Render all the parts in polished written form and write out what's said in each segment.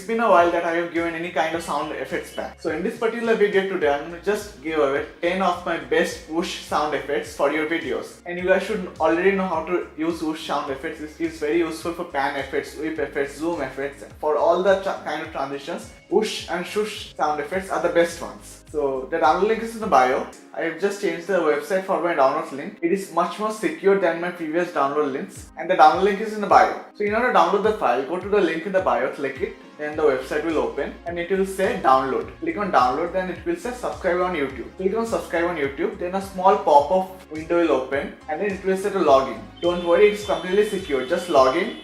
it's been a while that I have given any kind of sound effects back. So in this particular video today, I'm going to just give away 10 of my best whoosh sound effects for your videos. And you guys should already know how to use whoosh sound effects. This is very useful for pan effects, whip effects, zoom effects. For all the kind of transitions, whoosh and shush sound effects are the best ones. So the download link is in the bio. I have just changed the website for my downloads link. It is much more secure than my previous download links, and the download link is in the bio. So in order to download the file, go to the link in the bio, click it, then the website will open and it will say download. Click on download, then it will say subscribe on YouTube. Click on subscribe on YouTube, then a small pop-up window will open and then it will say to login. Don't worry, it's completely secure. Just log in,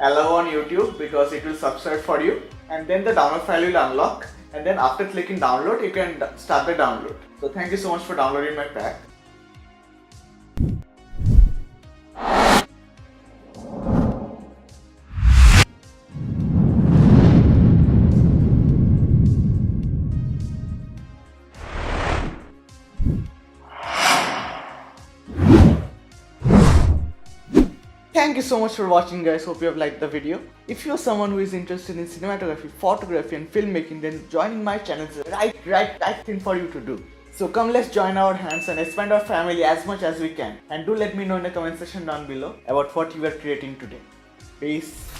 allow on YouTube because it will subscribe for you, and then the download file will unlock. And then after clicking download, you can start the download. So thank you so much for downloading my pack. Thank you so much for watching, guys. Hope you have liked the video. If you're someone who is interested in cinematography, photography and filmmaking, then joining my channel is the right thing for you to do. So come, let's join our hands and expand our family as much as we can. And do let me know in the comment section down below about what you are creating today. Peace.